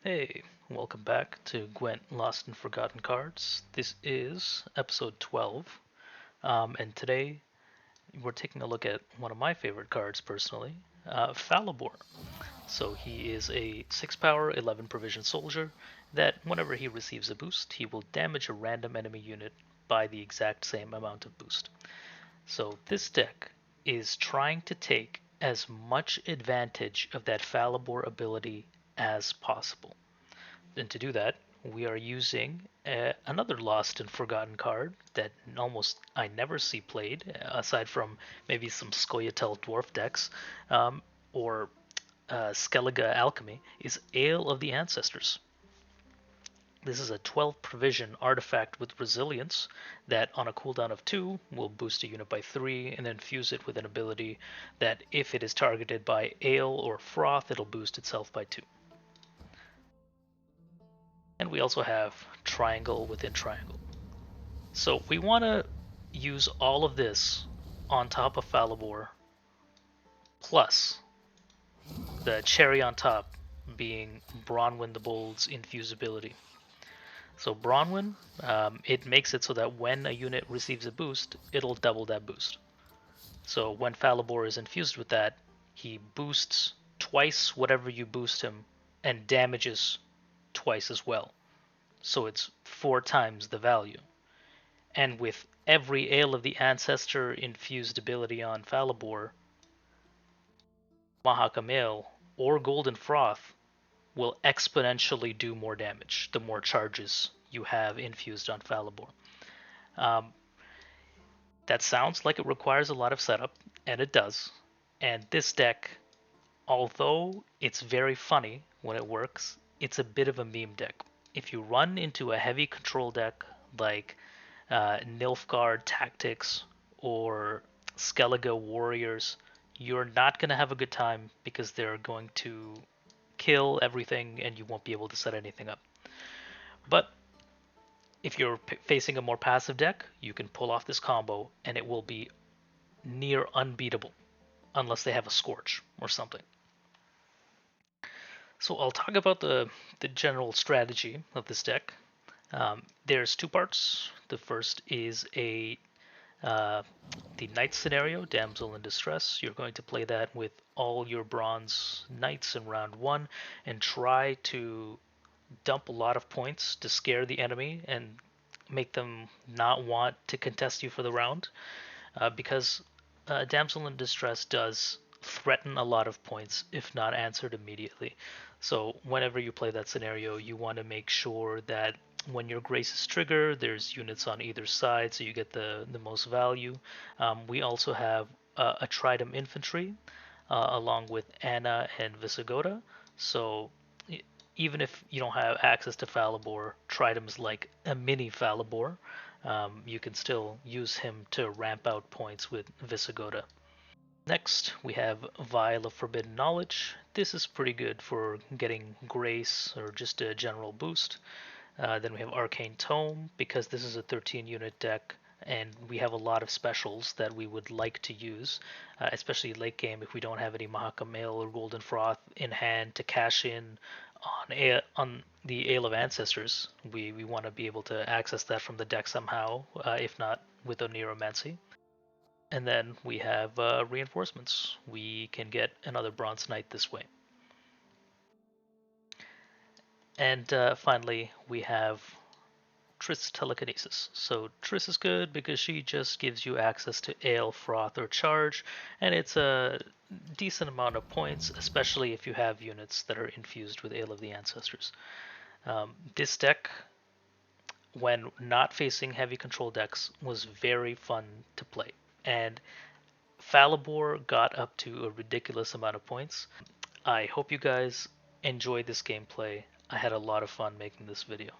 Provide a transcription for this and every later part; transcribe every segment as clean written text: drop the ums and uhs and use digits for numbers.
Hey, welcome back to Gwent Lost and Forgotten Cards. This is episode 12, and today we're taking a look at one of my favorite cards personally, Falibor. So he is a 6 power, 11 provision soldier that whenever he receives a boost, he will damage a random enemy unit by the exact same amount of boost. So this deck is trying to take as much advantage of that Falibor ability as possible. And to do that, we are using another lost and forgotten card that almost I never see played, aside from maybe some Scoia'tael dwarf decks, or Skellige Alchemy, is Ale of the Ancestors. This is a 12 provision artifact with resilience that on a cooldown of 2 will boost a unit by 3 and then fuse it with an ability that if it is targeted by Ale or Froth, it'll boost itself by 2. And we also have triangle within triangle. So we want to use all of this on top of Falibor, plus the cherry on top being Bronwyn the Bold's infusibility. So Bronwyn, it makes it so that when a unit receives a boost, it'll double that boost. So when Falibor is infused with that, he boosts twice whatever you boost him and damages twice as well. So it's 4 times the value. And with every Ale of the Ancestor infused ability on Falibor, Mahakam or Golden Froth will exponentially do more damage the more charges you have infused on Falibor. Um, that sounds like it requires a lot of setup, and it does. And this deck, although it's very funny when it works, it's a bit of a meme deck. If you run into a heavy control deck like Nilfgaard Tactics or Skellige Warriors, you're not going to have a good time because they're going to kill everything and you won't be able to set anything up. But if you're facing a more passive deck, you can pull off this combo and it will be near unbeatable unless they have a Scorch or something. So I'll talk about the general strategy of this deck. There's 2 parts. The first is the knight scenario, Damsel in Distress. You're going to play that with all your bronze knights in round 1 and try to dump a lot of points to scare the enemy and make them not want to contest you for the round, because Damsel in Distress does threaten a lot of points if not answered immediately. So whenever you play that scenario, you want to make sure that when your grace is triggered, there's units on either side, so you get the most value. We also have a Tridem infantry, along with Anna and Visigoda. So even if you don't have access to Falibor, Tridem's like a mini Falibor. You can still use him to ramp out points with Visigoda. Next, we have Vial of Forbidden Knowledge. This is pretty good for getting Grace or just a general boost. Then we have Arcane Tome, because this is a 13 unit deck and we have a lot of specials that we would like to use, especially late game if we don't have any Mahakam Ale or Golden Froth in hand to cash in on the Ale of Ancestors. We want to be able to access that from the deck somehow, if not with Oniromancy. And then we have reinforcements. We can get another Bronze Knight this way. And finally, we have Triss Telekinesis. So Triss is good because she just gives you access to Ale, Froth, or Charge, and it's a decent amount of points, especially if you have units that are infused with Ale of the Ancestors. This deck, when not facing heavy control decks, was very fun to play. And Falibor got up to a ridiculous amount of points. I hope you guys enjoy this gameplay. I had a lot of fun making this video.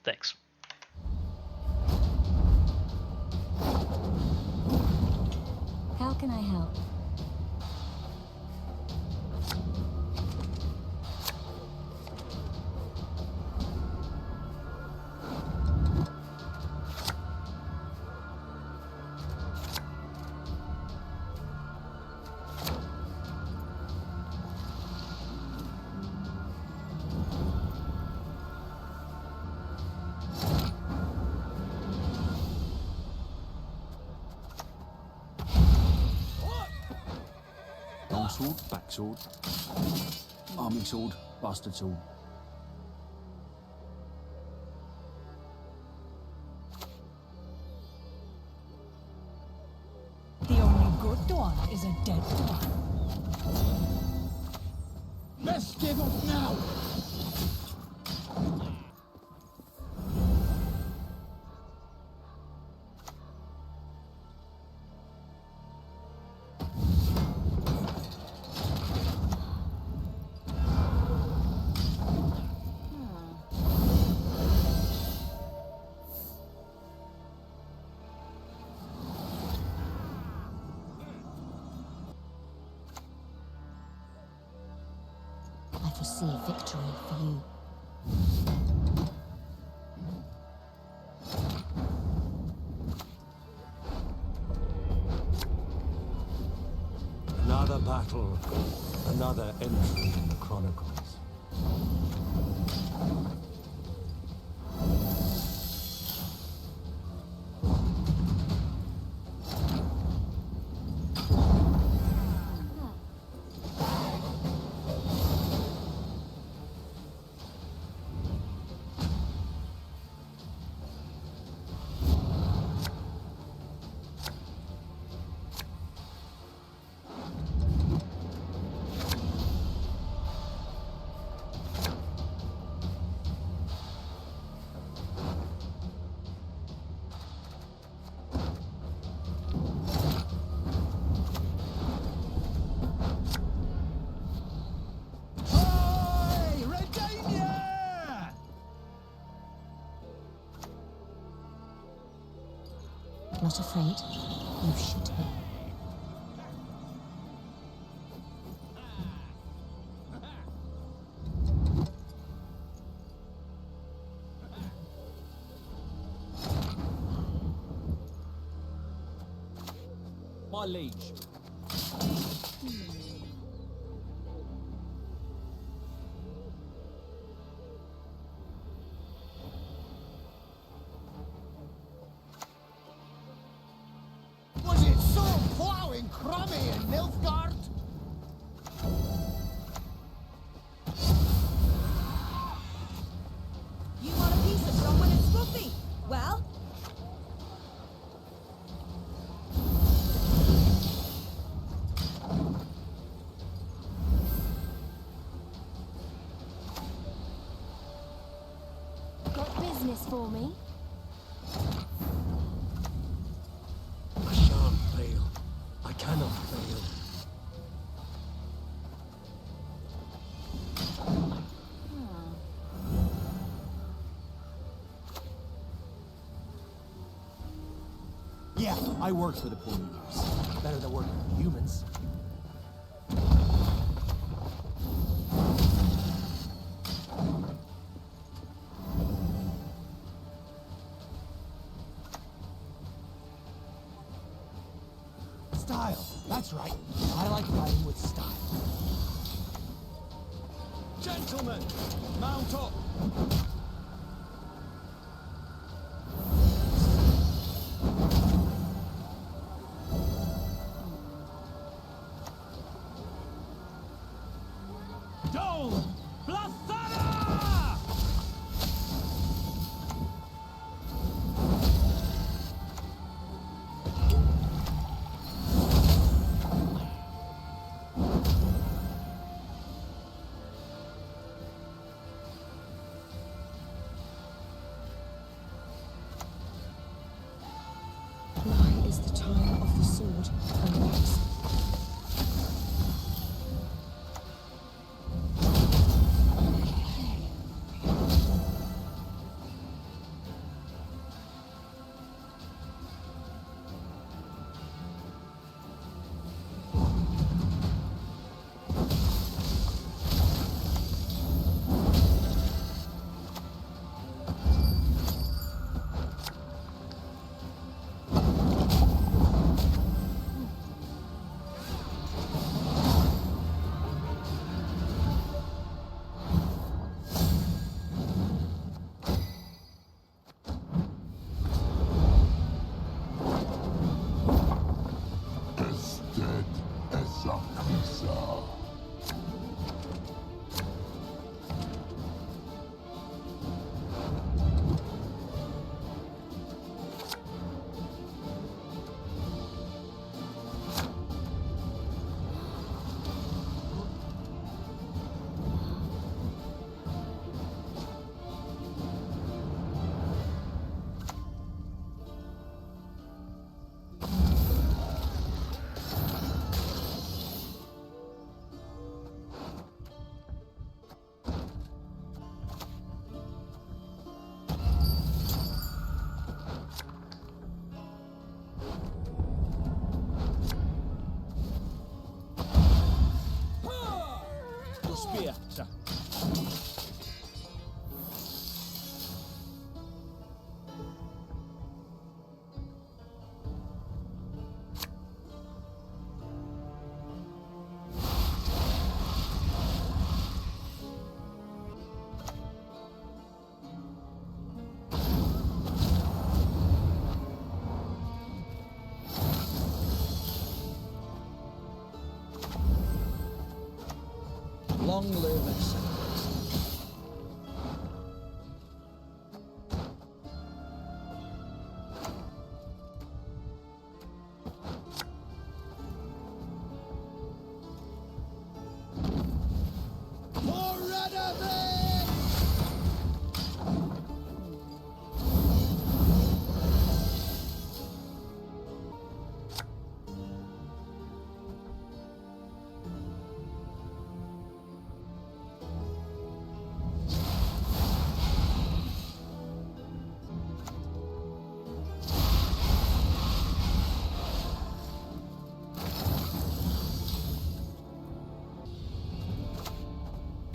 Thanks. How can I help? Broadsword, backsword. Arming sword, bastard sword. The only good one is a dead one. Let's give up now! I foresee victory for you. Another battle, another entry in the Chronicles. Not afraid? You should be. My liege. Was it so ploughing crummy in Nilfgaard? You want a piece of someone it's spoofy? Well, Got business for me? I shan't fail. I cannot fail. Yeah, I worked for the poor years. Better than working for humans. Style, that's right. I like fighting with style. Gentlemen, mount up! Down! Blastada! now is the time of the sword and axe. spear, sir. Long live Excellence.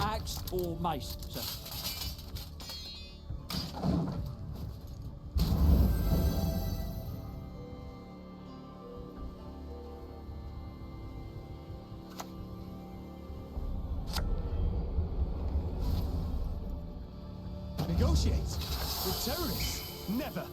Axe or mace, sir. Negotiate with terrorists? Never.